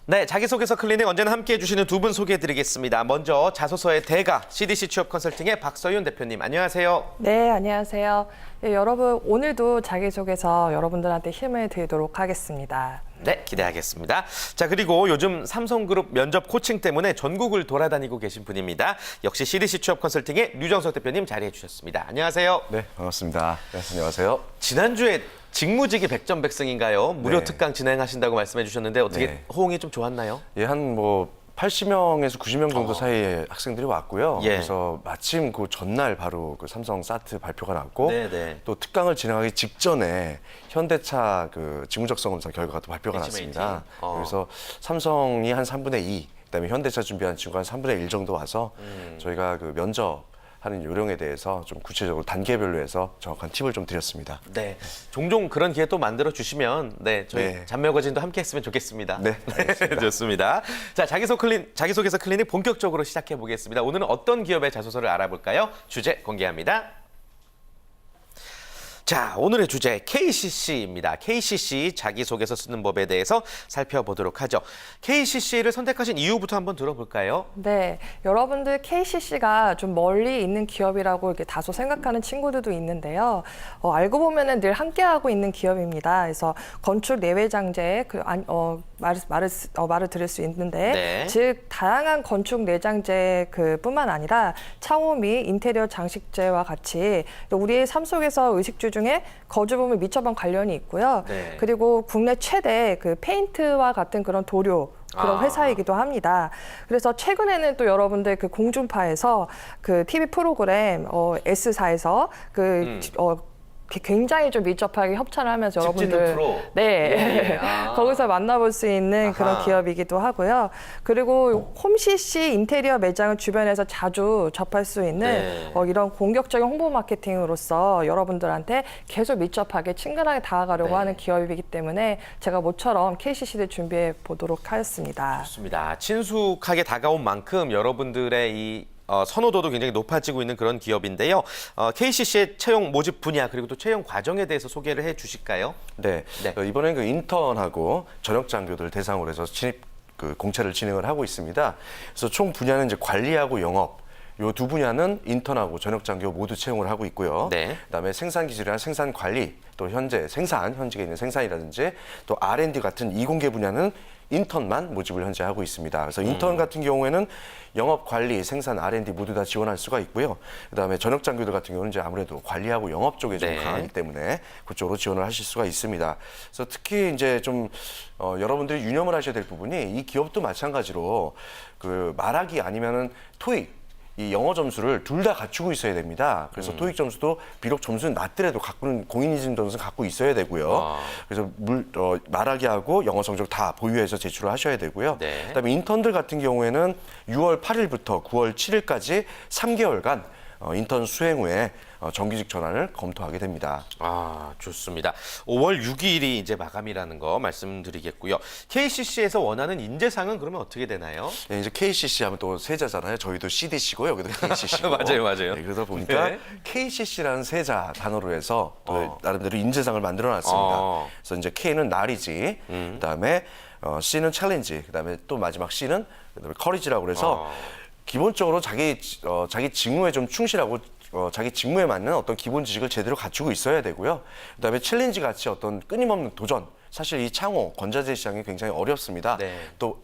네, 자기소개서 클리닉 언제나 함께해 주시는 두 분 소개해드리겠습니다. 먼저 자소서의 대가 CDC 취업 컨설팅의 박서윤 대표님, 안녕하세요. 네, 안녕하세요. 네, 여러분 오늘도 자기소개서 여러분들한테 힘을 드리도록 하겠습니다. 네, 기대하겠습니다. 자, 그리고 요즘 삼성그룹 면접 코칭 때문에 전국을 돌아다니고 계신 분입니다. 역시 CDC 취업 컨설팅의 류정석 대표님 자리해 주셨습니다. 안녕하세요. 네, 반갑습니다. 네, 안녕하세요. 지난주에 직무직이 백전백승인가요? 무료 네. 특강 진행하신다고 말씀해 주셨는데 어떻게 네. 호응이 좀 좋았나요? 예, 한 80명에서 90명 정도 사이에 학생들이 왔고요. 예. 그래서 마침 그 전날 바로 그 삼성 사트 발표가 났고 네네. 또 특강을 진행하기 직전에 현대차 그 직무적성 검사 결과가 또 발표가 HMAT. 났습니다. 그래서 삼성이 한 3분의 2, 그다음에 현대차 준비한 친구가 한 3분의 1 정도 와서 저희가 그 면접하는 요령에 대해서 좀 구체적으로 단계별로 해서 정확한 팁을 좀 드렸습니다. 네, 종종 그런 기회 또 만들어 주시면 저희 네. 잔멸거진도 함께 했으면 좋겠습니다. 네, 알겠습니다. 좋습니다. 자, 자기소개서 클리닉 본격적으로 시작해 보겠습니다. 오늘은 어떤 기업의 자소서를 알아볼까요? 주제 공개합니다. 자, 오늘의 주제 KCC입니다. KCC 자기소개서 쓰는 법에 대해서 살펴보도록 하죠. KCC를 선택하신 이유부터 한번 들어볼까요? 네, 여러분들 KCC가 좀 멀리 있는 기업이라고 이렇게 다소 생각하는 친구들도 있는데요. 알고 보면은 늘 함께하고 있는 기업입니다. 그래서 건축 내외장재 말을 들을 수 있는데, 네. 즉 다양한 건축 내장재 뿐만 아니라 창호 및 인테리어 장식재와 같이 우리의 삶 속에서 의식주 중에 거주부문 밀접한 관련이 있고요. 네. 그리고 국내 최대 페인트와 같은 그런 도료 그런 회사이기도 합니다. 그래서 최근에는 또 여러분들 공중파에서 TV 프로그램 S사에서 굉장히 좀 밀접하게 협찬을 하면서 집 짓는 여러분들 프로. 네 예. 거기서 만나볼 수 있는 그런 아하. 기업이기도 하고요. 그리고 홈CC 인테리어 매장을 주변에서 자주 접할 수 있는 네. 이런 공격적인 홍보 마케팅으로서 여러분들한테 계속 밀접하게 친근하게 다가가려고 네. 하는 기업이기 때문에 제가 모처럼 KCC를 준비해 보도록 하였습니다. 좋습니다. 친숙하게 다가온 만큼 여러분들의 이 선호도도 굉장히 높아지고 있는 그런 기업인데요. KCC의 채용 모집 분야 그리고 또 채용 과정에 대해서 소개를 해 주실까요? 네, 네. 이번엔 인턴하고 전역 장교들 대상으로 해서 진입 공채를 진행을 하고 있습니다. 그래서 총 분야는 이제 관리하고 영업. 요 두 분야는 인턴하고 전역 장교 모두 채용을 하고 있고요. 네. 그다음에 생산 기술이나 생산 관리, 또 현직에 있는 생산이라든지 또 R&D 같은 이공계 분야는 인턴만 모집을 현재 하고 있습니다. 그래서 인턴 같은 경우에는 영업, 관리, 생산, R&D 모두 다 지원할 수가 있고요. 그다음에 전역 장교들 같은 경우는 이제 아무래도 관리하고 영업 쪽에 좀 네. 강하기 때문에 그쪽으로 지원을 하실 수가 있습니다. 그래서 특히 이제 좀 여러분들이 유념을 하셔야 될 부분이 이 기업도 마찬가지로 말하기 아니면은 토익 이 영어 점수를 둘 다 갖추고 있어야 됩니다. 그래서 토익 점수도 비록 점수는 낮더라도 공인인증 점수는 갖고 있어야 되고요. 그래서 말하기 하고 영어 성적 다 보유해서 제출을 하셔야 되고요. 네. 그다음에 인턴들 같은 경우에는 6월 8일부터 9월 7일까지 3개월간 인턴 수행 후에 정규직 전환을 검토하게 됩니다. 좋습니다. 5월 6일이 이제 마감이라는 거 말씀드리겠고요. KCC에서 원하는 인재상은 그러면 어떻게 되나요? 네, 이제 KCC 하면 또 세자잖아요. 저희도 CDC고 여기도 KCC고. 맞아요. 네, 그러다 보니까 네. KCC라는 세자 단어로 해서 또 나름대로 인재상을 만들어놨습니다. 그래서 이제 K는 날이지, 그다음에 C는 챌린지, 그다음에 또 마지막 C는 그다음에 커리지라고 그래서 기본적으로 자기 직무에 좀 충실하고 자기 직무에 맞는 어떤 기본 지식을 제대로 갖추고 있어야 되고요. 그다음에 챌린지 같이 어떤 끊임없는 도전. 사실 이 창호 건자재 시장이 굉장히 어렵습니다. 네. 또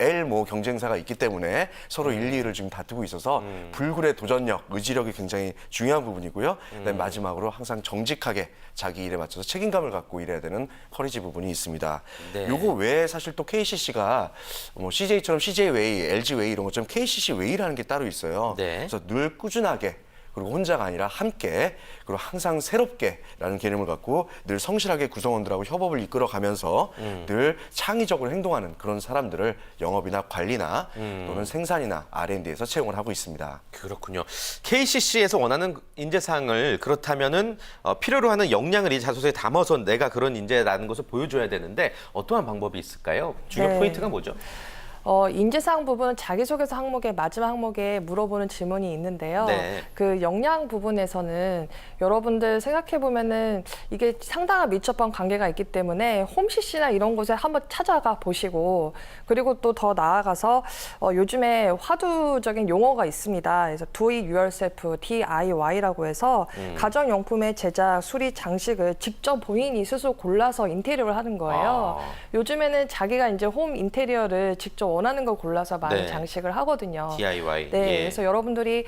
경쟁사가 있기 때문에 서로 1, 2위를 지금 다투고 있어서 불굴의 도전력, 의지력이 굉장히 중요한 부분이고요. 그다음에 마지막으로 항상 정직하게 자기 일에 맞춰서 책임감을 갖고 일해야 되는 커리지 부분이 있습니다. 네. 요거 외에 사실 또 KCC가 CJ처럼 CJ웨이, LG웨이 이런 것처럼 KCC 웨이라는 게 따로 있어요. 네. 그래서 늘 꾸준하게 그리고 혼자가 아니라 함께 그리고 항상 새롭게라는 개념을 갖고 늘 성실하게 구성원들하고 협업을 이끌어가면서 늘 창의적으로 행동하는 그런 사람들을 영업이나 관리나 또는 생산이나 R&D에서 채용을 하고 있습니다. 그렇군요. KCC에서 원하는 인재상을 그렇다면은 필요로 하는 역량을 이 자소서에 담아서 내가 그런 인재라는 것을 보여줘야 되는데 어떠한 방법이 있을까요? 중요 네. 포인트가 뭐죠? 인재사항 부분 자기소개서 항목의 마지막 항목에 물어보는 질문이 있는데요. 네. 그 역량 부분에서는 여러분들 생각해 보면은 이게 상당한 밀접한 관계가 있기 때문에 홈CC나 이런 곳에 한번 찾아가 보시고 그리고 또 더 나아가서 요즘에 화두적인 용어가 있습니다. 그래서 Do It Yourself, DIY라고 해서 가정용품의 제작, 수리, 장식을 직접 본인이 스스로 골라서 인테리어를 하는 거예요. 요즘에는 자기가 이제 홈 인테리어를 직접 원하는 걸 골라서 많이 네. 장식을 하거든요. DIY. 네, 예. 그래서 여러분들이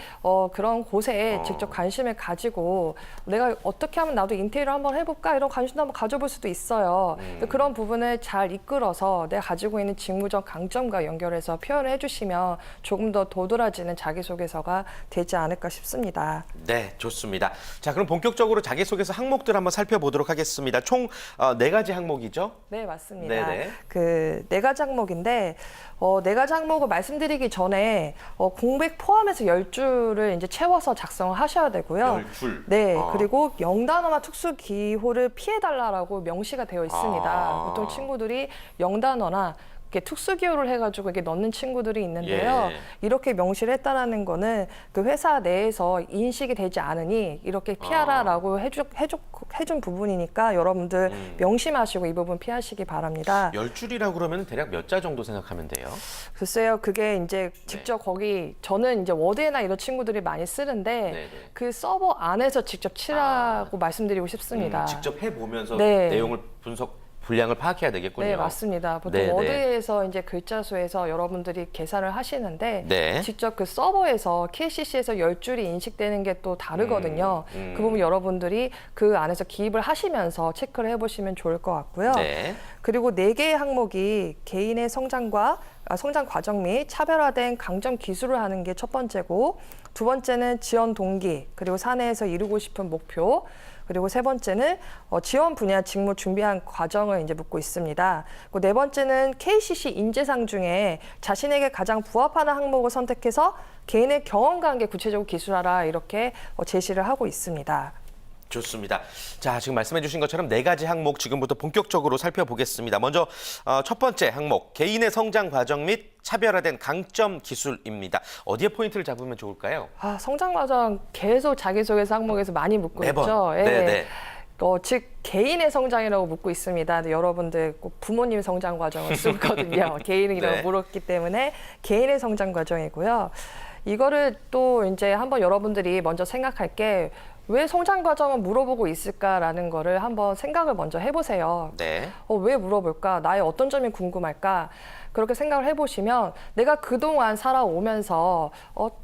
그런 곳에 직접 관심을 가지고 내가 어떻게 하면 나도 인테리어 한번 해볼까 이런 관심도 한번 가져볼 수도 있어요. 근데 그런 부분을 잘 이끌어서 내가 가지고 있는 직무적 강점과 연결해서 표현을 해주시면 조금 더 도드라지는 자기소개서가 되지 않을까 싶습니다. 네, 좋습니다. 자, 그럼 본격적으로 자기소개서 항목들 한번 살펴보도록 하겠습니다. 총 4가지 항목이죠? 네, 맞습니다. 네네. 그 4가지 항목인데 4가지 항목을 말씀드리기 전에 공백 포함해서 10줄을 이제 채워서 작성을 하셔야 되고요. 10줄. 네, 그리고 영단어나 특수 기호를 피해달라고 명시가 되어 있습니다. 보통 친구들이 영단어나 이렇게 특수 기호를 해가지고 이렇게 넣는 친구들이 있는데요. 예. 이렇게 명시를 했다라는 거는 그 회사 내에서 인식이 되지 않으니 이렇게 피하라라고 해준 부분이니까 여러분들 명심하시고 이 부분 피하시기 바랍니다. 10줄이라고 그러면 대략 몇 자 정도 생각하면 돼요? 글쎄요, 그게 이제 직접 거기 저는 이제 워드나 이런 친구들이 많이 쓰는데 네네. 그 서버 안에서 직접 치라고 말씀드리고 싶습니다. 직접 해보면서 네. 내용을 분량을 파악해야 되겠군요. 네, 맞습니다. 보통 네네. 워드에서 이제 글자 수에서 여러분들이 계산을 하시는데 네. 직접 그 서버에서 KCC에서 10줄이 인식되는 게 또 다르거든요. 그 부분 여러분들이 그 안에서 기입을 하시면서 체크를 해보시면 좋을 것 같고요. 네. 그리고 4개의 항목이 개인의 성장 과정 및 차별화된 강점 기술을 하는 게 첫 번째고, 두 번째는 지원 동기, 그리고 사내에서 이루고 싶은 목표, 그리고 세 번째는 지원 분야 직무 준비한 과정을 이제 묻고 있습니다. 그리고 네 번째는 KCC 인재상 중에 자신에게 가장 부합하는 항목을 선택해서 개인의 경험과 함께 구체적으로 기술하라 이렇게 제시를 하고 있습니다. 좋습니다. 자, 지금 말씀해 주신 것처럼 4가지 항목 지금부터 본격적으로 살펴보겠습니다. 먼저 첫 번째 항목, 개인의 성장 과정 및 차별화된 강점 기술입니다. 어디에 포인트를 잡으면 좋을까요? 성장 과정 계속 자기소개서 항목에서 많이 묻고 매번. 있죠. 예. 네네. 즉 개인의 성장이라고 묻고 있습니다. 근데 여러분들 꼭 부모님 성장 과정을 쓰거든요. 개인이라고 네. 물었기 때문에 개인의 성장 과정이고요. 이거를 또 이제 한번 여러분들이 먼저 생각할 게 왜 성장 과정을 물어보고 있을까라는 거를 한번 생각을 먼저 해보세요. 네. 왜 물어볼까? 나의 어떤 점이 궁금할까? 그렇게 생각을 해보시면 내가 그동안 살아오면서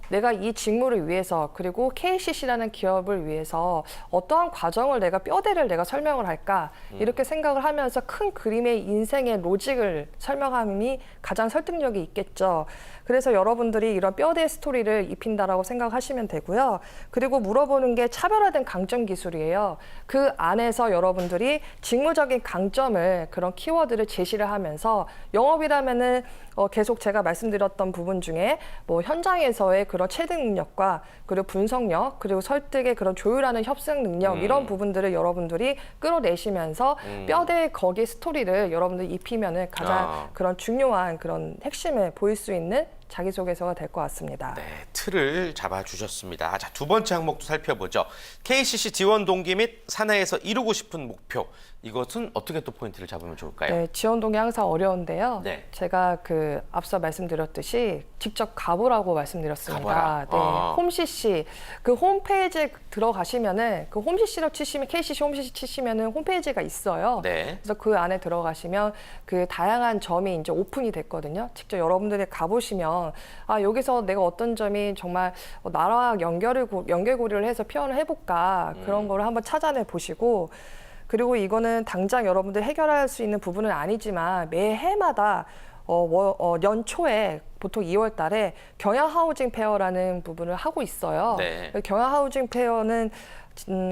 내가 이 직무를 위해서 그리고 KCC라는 기업을 위해서 어떠한 과정을 내가 뼈대를 내가 설명을 할까? 이렇게 생각을 하면서 큰 그림의 인생의 로직을 설명함이 가장 설득력이 있겠죠. 그래서 여러분들이 이런 뼈대 스토리를 입힌다라고 생각하시면 되고요. 그리고 물어보는 게 차별화된 강점 기술이에요. 그 안에서 여러분들이 직무적인 강점을 그런 키워드를 제시를 하면서 영업이라면은 계속 제가 말씀드렸던 부분 중에 뭐 현장에서의 그런 체득 능력과 그리고 분석력 그리고 설득의 그런 조율하는 협상 능력 이런 부분들을 여러분들이 끌어내시면서 뼈대 거기 스토리를 여러분들이 입히면은 가장 그런 중요한 그런 핵심을 보일 수 있는 자기소개서가 될 것 같습니다. 네, 틀을 잡아주셨습니다. 자, 두 번째 항목도 살펴보죠. KCC 지원 동기 및 사내에서 이루고 싶은 목표. 이것은 어떻게 또 포인트를 잡으면 좋을까요? 네, 지원 동기 항상 어려운데요. 네. 제가 그 앞서 말씀드렸듯이 직접 가보라고 말씀드렸습니다. 가봐라. 네, 홈CC 그 홈페이지에 들어가시면은 그 홈CC로 치시면 KCC 홈CC 치시면은 홈페이지가 있어요. 네. 그래서 그 안에 들어가시면 그 다양한 점이 이제 오픈이 됐거든요. 직접 여러분들이 가보시면 여기서 내가 어떤 점이 정말 나와 연결고리를 해서 표현을 해볼까 그런 거를 한번 찾아내 보시고. 그리고 이거는 당장 여러분들 해결할 수 있는 부분은 아니지만 매해마다 연초에 보통 2월 달에 경양 하우징 페어라는 부분을 하고 있어요. 네. 경양 하우징 페어는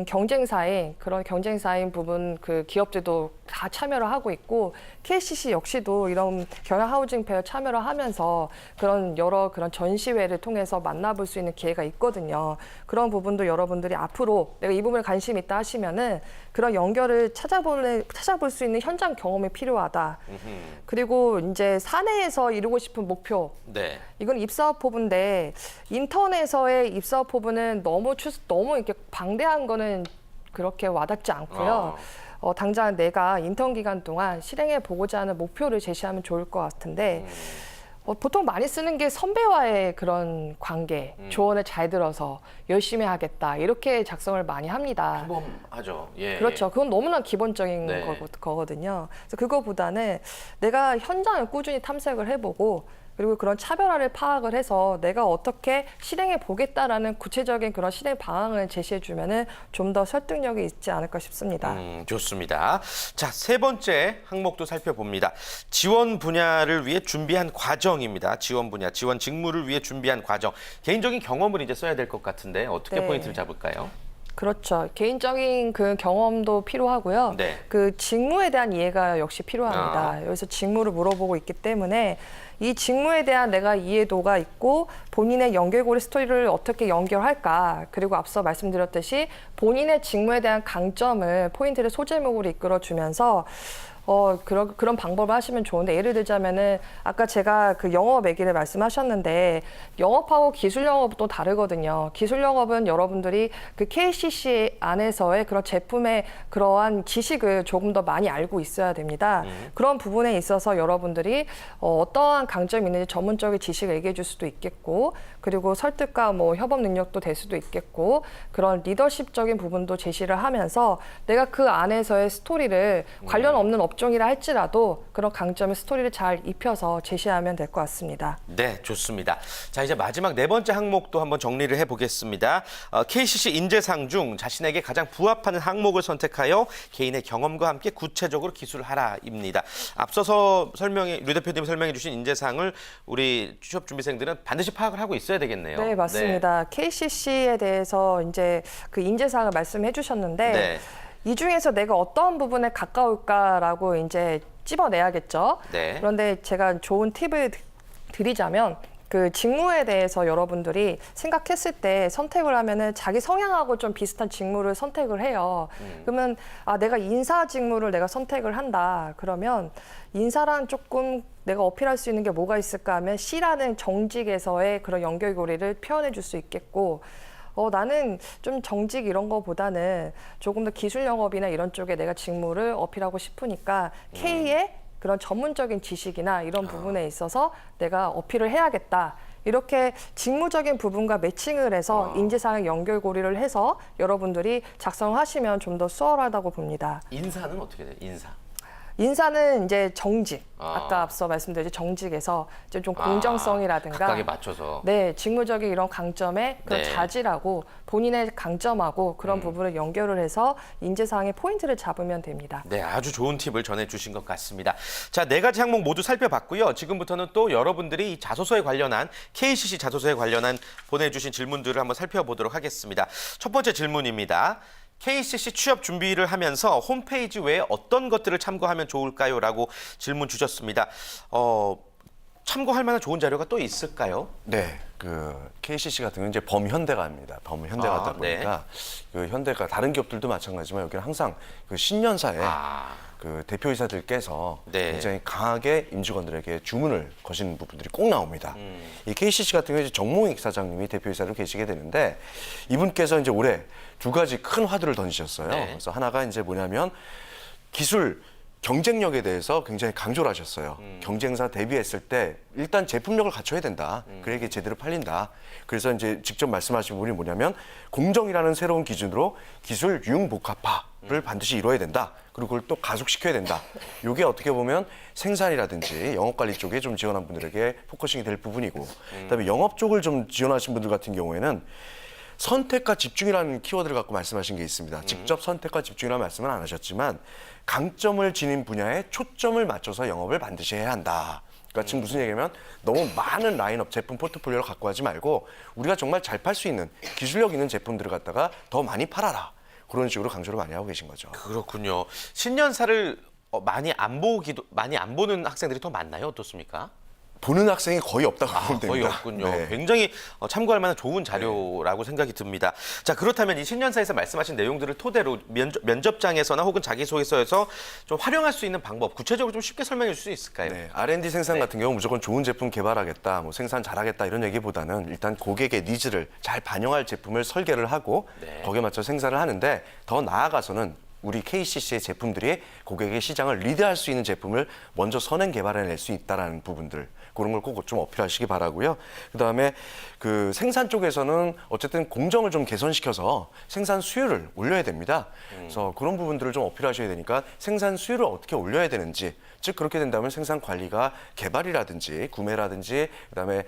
경쟁사인 그런 경쟁사인 부분 그 기업들도 다 참여를 하고 있고 KCC 역시도 이런 경영 하우징 페어 참여를 하면서 그런 여러 그런 전시회를 통해서 만나볼 수 있는 기회가 있거든요. 그런 부분도 여러분들이 앞으로 내가 이 부분에 관심 있다 하시면은 그런 연결을 찾아볼 수 있는 현장 경험이 필요하다. 그리고 이제 사내에서 이루고 싶은 목표. 네. 이건 입사업 포부인데 인턴에서의 입사업 포부는 너무 이렇게 방대한 거는 그렇게 와닿지 않고요. 당장 내가 인턴 기간 동안 실행해 보고자 하는 목표를 제시하면 좋을 것 같은데 보통 많이 쓰는 게 선배와의 그런 관계, 조언을 잘 들어서 열심히 하겠다 이렇게 작성을 많이 합니다. 하죠. 예. 그렇죠. 그건 너무나 기본적인 네. 거거든요. 그래서 그거보다는 내가 현장을 꾸준히 탐색을 해보고 그리고 그런 차별화를 파악을 해서 내가 어떻게 실행해 보겠다라는 구체적인 그런 실행 방안을 제시해 주면은 좀 더 설득력이 있지 않을까 싶습니다. 좋습니다. 자, 세 번째 항목도 살펴봅니다. 지원 분야를 위해 준비한 과정입니다. 지원 분야, 지원 직무를 위해 준비한 과정. 개인적인 경험을 이제 써야 될 것 같은데 어떻게 네. 포인트를 잡을까요? 그렇죠. 개인적인 그 경험도 필요하고요. 네. 그 직무에 대한 이해가 역시 필요합니다. 여기서 직무를 물어보고 있기 때문에 이 직무에 대한 내가 이해도가 있고 본인의 연결고리 스토리를 어떻게 연결할까. 그리고 앞서 말씀드렸듯이 본인의 직무에 대한 강점을 포인트를 소제목으로 이끌어주면서 그런 방법을 하시면 좋은데 예를 들자면은 아까 제가 그 영업 얘기를 말씀하셨는데 영업하고 기술 영업도 다르거든요. 기술 영업은 여러분들이 그 KCC 안에서의 그런 제품의 그러한 지식을 조금 더 많이 알고 있어야 됩니다. 그런 부분에 있어서 여러분들이 어떠한 강점이 있는지 전문적인 지식을 얘기해 줄 수도 있겠고 그리고 설득과 뭐 협업 능력도 될 수도 있겠고 그런 리더십적인 부분도 제시를 하면서 내가 그 안에서의 스토리를 관련 없는 업종이라 할지라도 그런 강점의 스토리를 잘 입혀서 제시하면 될 것 같습니다. 네, 좋습니다. 자, 이제 마지막 네 번째 항목도 한번 정리를 해보겠습니다. KCC 인재상 중 자신에게 가장 부합하는 항목을 선택하여 개인의 경험과 함께 구체적으로 기술하라입니다. 앞서서 류 대표님 설명해 주신 인재상을 우리 취업 준비생들은 반드시 파악을 하고 있어야 되겠네요. 네, 맞습니다. KCC에 대해서 이제 그 인재상을 말씀해 주셨는데 네. 이 중에서 내가 어떤 부분에 가까울까라고 이제 찝어내야겠죠. 네. 그런데 제가 좋은 팁을 드리자면 그 직무에 대해서 여러분들이 생각했을 때 선택을 하면은 자기 성향하고 좀 비슷한 직무를 선택을 해요. 그러면 내가 인사 직무를 내가 선택을 한다. 그러면 인사랑 조금 내가 어필할 수 있는 게 뭐가 있을까 하면 C라는 정직에서의 그런 연결고리를 표현해 줄 수 있겠고 나는 좀 정직 이런 거보다는 조금 더 기술 영업이나 이런 쪽에 내가 직무를 어필하고 싶으니까 K의 그런 전문적인 지식이나 이런 부분에 있어서 내가 어필을 해야겠다. 이렇게 직무적인 부분과 매칭을 해서 인재상의 연결고리를 해서 여러분들이 작성하시면 좀 더 수월하다고 봅니다. 인사는 어떻게 돼요? 인사는 이제 정직, 아까 앞서 말씀드렸듯이 정직에서 이제 좀 공정성이라든가 각각에 맞춰서. 네, 직무적인 이런 강점에 그런 네. 자질하고 본인의 강점하고 그런 부분을 연결을 해서 인재상의 포인트를 잡으면 됩니다. 네, 아주 좋은 팁을 전해주신 것 같습니다. 자, 네 가지 항목 모두 살펴봤고요. 지금부터는 또 여러분들이 이 자소서에 관련한 KCC 자소서에 관련한 보내주신 질문들을 한번 살펴보도록 하겠습니다. 첫 번째 질문입니다. KCC 취업 준비를 하면서 홈페이지 외에 어떤 것들을 참고하면 좋을까요? 라고 질문 주셨습니다. 참고할 만한 좋은 자료가 또 있을까요? 네, 그 KCC 같은 경우는 이제 범현대가 합니다. 범현대가 하다 보니까 그 현대가 다른 기업들도 마찬가지지만 여기는 항상 그 신년사에 그 대표이사들께서 네. 굉장히 강하게 임직원들에게 주문을 거시는 부분들이 꼭 나옵니다. 이 KCC 같은 경우에 정몽익 사장님이 대표이사로 계시게 되는데 이분께서 이제 올해 두 가지 큰 화두를 던지셨어요. 네. 그래서 하나가 이제 뭐냐면 기술 경쟁력에 대해서 굉장히 강조를 하셨어요. 경쟁사 대비했을 때 일단 제품력을 갖춰야 된다. 그래야 이게 제대로 팔린다. 그래서 이제 직접 말씀하신 부분이 뭐냐면 공정이라는 새로운 기준으로 기술 융복합화를 반드시 이뤄야 된다. 그리고 그걸 또 가속시켜야 된다. 이게 어떻게 보면 생산이라든지 영업관리 쪽에 좀 지원한 분들에게 포커싱이 될 부분이고 그다음에 영업 쪽을 좀 지원하신 분들 같은 경우에는 선택과 집중이라는 키워드를 갖고 말씀하신 게 있습니다. 직접 선택과 집중이라는 말씀은 안 하셨지만 강점을 지닌 분야에 초점을 맞춰서 영업을 반드시 해야 한다. 그러니까 지금 무슨 얘기냐면 너무 많은 라인업 제품 포트폴리오를 갖고 하지 말고 우리가 정말 잘 팔 수 있는 기술력 있는 제품들을 갖다가 더 많이 팔아라. 그런 식으로 강조를 많이 하고 계신 거죠. 그렇군요. 신년사를 많이 안 보는 학생들이 더 많나요? 어떻습니까? 보는 학생이 거의 없다고 보면 거의 됩니다. 없군요. 네. 굉장히 참고할 만한 좋은 자료라고 생각이 듭니다. 자, 그렇다면 이 신년사에서 말씀하신 내용들을 토대로 면접장에서나 혹은 자기소개서에서 좀 활용할 수 있는 방법, 구체적으로 좀 쉽게 설명해 줄 수 있을까요? 네, R&D 생산 네. 같은 경우 무조건 좋은 제품 개발하겠다, 뭐 생산 잘하겠다 이런 얘기보다는 일단 고객의 니즈를 잘 반영할 제품을 설계를 하고 네. 거기에 맞춰 생산을 하는데 더 나아가서는 우리 KCC의 제품들이 고객의 시장을 리드할 수 있는 제품을 먼저 선행 개발해낼 수 있다는 부분들 그런 걸 꼭 좀 어필하시기 바라고요. 그다음에 그 생산 쪽에서는 어쨌든 공정을 좀 개선시켜서 생산 수율을 올려야 됩니다. 그래서 그런 부분들을 좀 어필하셔야 되니까 생산 수율을 어떻게 올려야 되는지 즉 그렇게 된다면 생산 관리가 개발이라든지 구매라든지 그다음에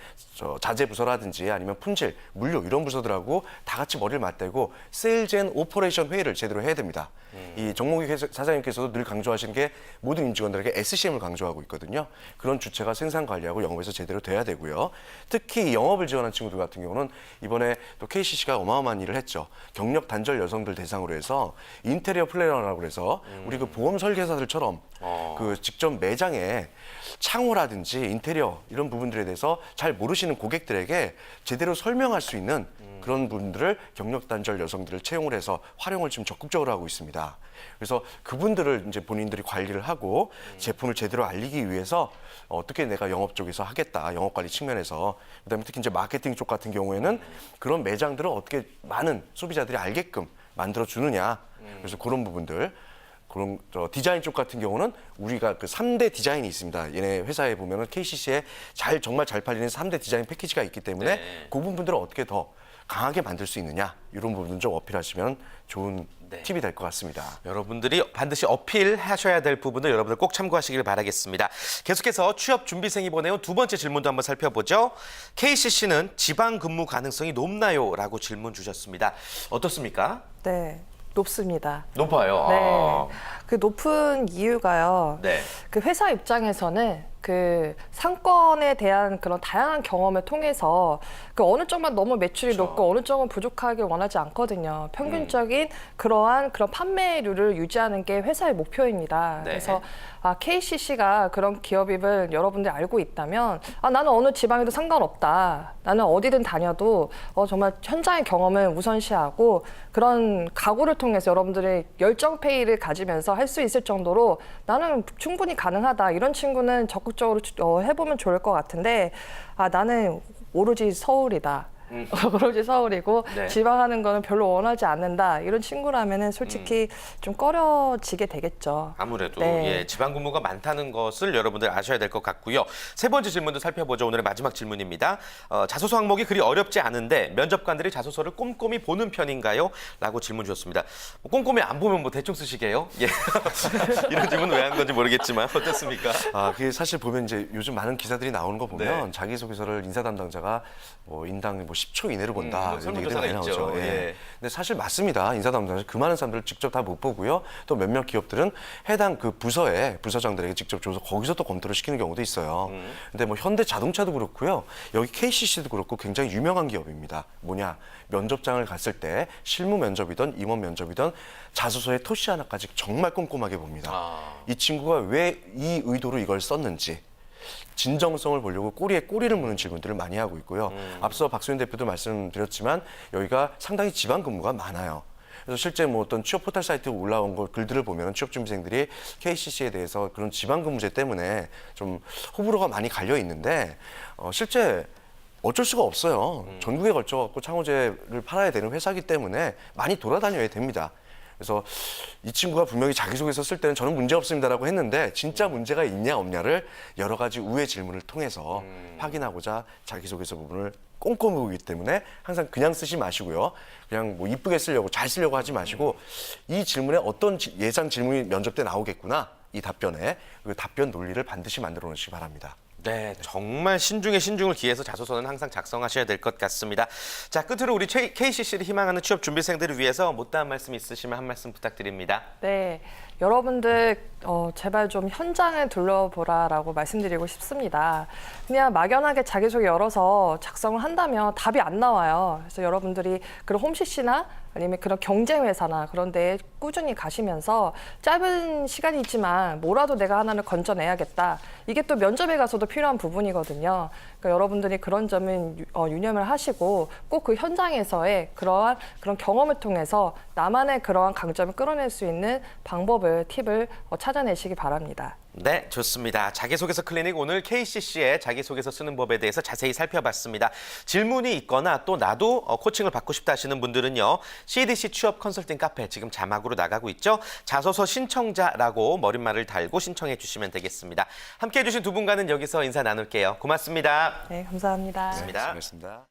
자재 부서라든지 아니면 품질, 물류 이런 부서들하고 다 같이 머리를 맞대고 세일즈 앤 오퍼레이션 회의를 제대로 해야 됩니다. 이 정몽기 사장님께서도 늘 강조하시는 게 모든 임직원들에게 SCM을 강조하고 있거든요. 그런 주체가 생산 관리하고 영업에서 제대로 돼야 되고요. 특히 영업을 지원한 친구들 같은 경우는 이번에 또 KCC가 어마어마한 일을 했죠. 경력 단절 여성들 대상으로 해서 인테리어 플래너라고 해서 우리 그 보험 설계사들처럼 그 직접 매장에 창호라든지 인테리어 이런 부분들에 대해서 잘 모르시는 고객들에게 제대로 설명할 수 있는 그런 분들을 경력 단절 여성들을 채용을 해서 활용을 지금 적극적으로 하고 있습니다. 그래서 그분들을 이제 본인들이 관리를 하고 제품을 제대로 알리기 위해서 어떻게 내가 영업 쪽에서 하겠다, 영업 관리 측면에서 그다음에 특히 이제 마케팅 쪽 같은 경우에는 그런 매장들을 어떻게 많은 소비자들이 알게끔 만들어 주느냐. 그래서 그런 부분들. 그런 디자인 쪽 같은 경우는 우리가 그 3대 디자인이 있습니다. 얘네 회사에 보면은 KCC에 정말 잘 팔리는 3대 디자인 패키지가 있기 때문에 네. 그 부분들을 어떻게 더 강하게 만들 수 있느냐 이런 부분 좀 어필하시면 좋은 네. 팁이 될 것 같습니다. 여러분들이 반드시 어필하셔야 될 부분을 여러분들 꼭 참고하시길 바라겠습니다. 계속해서 취업 준비생이 보내온 두 번째 질문도 한번 살펴보죠. KCC는 지방 근무 가능성이 높나요? 라고 질문 주셨습니다. 어떻습니까? 네, 높습니다. 높아요. 네. 그 높은 이유가요. 네. 그 회사 입장에서는 그 상권에 대한 그런 다양한 경험을 통해서 그 어느 쪽만 너무 매출이 그렇죠. 높고 어느 쪽은 부족하길 원하지 않거든요. 평균적인 그런 판매율을 유지하는 게 회사의 목표입니다. 네. 그래서 KCC가 그런 기업임을 여러분들이 알고 있다면 나는 어느 지방에도 상관없다. 나는 어디든 다녀도 정말 현장의 경험을 우선시하고 그런 각오를 통해서 여러분들의 열정페이를 가지면서 할 수 있을 정도로 나는 충분히 가능하다. 이런 친구는 적극적으로 해보면 좋을 것 같은데 나는 오로지 서울이다. 오로지 서울이고 네. 지방 하는 거는 별로 원하지 않는다. 이런 친구라면은 솔직히 좀 꺼려지게 되겠죠. 아무래도 네. 예, 지방 근무가 많다는 것을 여러분들 아셔야 될 것 같고요. 세 번째 질문도 살펴보죠. 오늘의 마지막 질문입니다. 자소서 항목이 그리 어렵지 않은데 면접관들이 자소서를 꼼꼼히 보는 편인가요? 라고 질문 주셨습니다. 꼼꼼히 안 보면 뭐 대충 쓰시게요? 예. 이런 질문 왜 한 건지 모르겠지만 어떻습니까? 그게 사실 보면 이제 요즘 많은 기사들이 나오는 거 보면 네. 자기소개서를 인사 담당자가 인당 10초 이내로 본다 이런 얘기들이 설문조사가 많이 있죠. 나오죠. 예. 근데 사실 맞습니다. 인사 담당자 그 많은 사람들을 직접 다 못 보고요. 또 몇몇 기업들은 해당 그 부서장들에게 직접 줘서 거기서 또 검토를 시키는 경우도 있어요. 근데 뭐 현대 자동차도 그렇고요. 여기 KCC도 그렇고 굉장히 유명한 기업입니다. 뭐냐? 면접장을 갔을 때 실무 면접이든 임원 면접이든 자소서의 토시 하나까지 정말 꼼꼼하게 봅니다. 이 친구가 왜 이 의도로 이걸 썼는지 진정성을 보려고 꼬리에 꼬리를 무는 질문들을 많이 하고 있고요. 앞서 박수현 대표도 말씀드렸지만 여기가 상당히 지방 근무가 많아요. 그래서 실제 뭐 어떤 취업 포털 사이트에 올라온 글들을 보면 취업 준비생들이 KCC에 대해서 그런 지방 근무제 때문에 좀 호불호가 많이 갈려 있는데 실제 어쩔 수가 없어요. 전국에 걸쳐갖고 창호제를 팔아야 되는 회사이기 때문에 많이 돌아다녀야 됩니다. 그래서 이 친구가 분명히 자기소개서 쓸 때는 저는 문제 없습니다라고 했는데 진짜 문제가 있냐 없냐를 여러 가지 우회 질문을 통해서 확인하고자 자기소개서 부분을 꼼꼼히 보기 때문에 항상 그냥 쓰지 마시고요. 그냥 뭐 이쁘게 쓰려고 잘 쓰려고 하지 마시고 이 질문에 어떤 예상 질문이 면접 때 나오겠구나 이 답변에 그 답변 논리를 반드시 만들어 놓으시기 바랍니다. 네, 정말 신중에 신중을 기해서 자소서는 항상 작성하셔야 될 것 같습니다. 자, 끝으로 우리 KCC를 희망하는 취업 준비생들을 위해서 못다한 말씀 있으시면 한 말씀 부탁드립니다. 네, 여러분들 제발 좀 현장을 둘러보라라고 말씀드리고 싶습니다. 그냥 막연하게 자기소개 열어서 작성을 한다면 답이 안 나와요. 그래서 여러분들이 그런 홈CC나 아니면 그런 경쟁회사나 그런 데에 꾸준히 가시면서 짧은 시간이지만 뭐라도 내가 하나를 건져내야겠다. 이게 또 면접에 가서도 필요한 부분이거든요. 그러니까 여러분들이 그런 점은 유념을 하시고 꼭 그 현장에서의 그런 경험을 통해서 나만의 그러한 강점을 끌어낼 수 있는 방법을, 팁을 찾아내시기 바랍니다. 네, 좋습니다. 자기소개서 클리닉 오늘 KCC의 자기소개서 쓰는 법에 대해서 자세히 살펴봤습니다. 질문이 있거나 또 나도 코칭을 받고 싶다 하시는 분들은요. CDC 취업 컨설팅 카페 지금 자막으로 나가고 있죠. 자소서 신청자라고 머릿말을 달고 신청해 주시면 되겠습니다. 함께해 주신 두 분과는 여기서 인사 나눌게요. 고맙습니다. 네, 감사합니다. 네, 수고하셨습니다.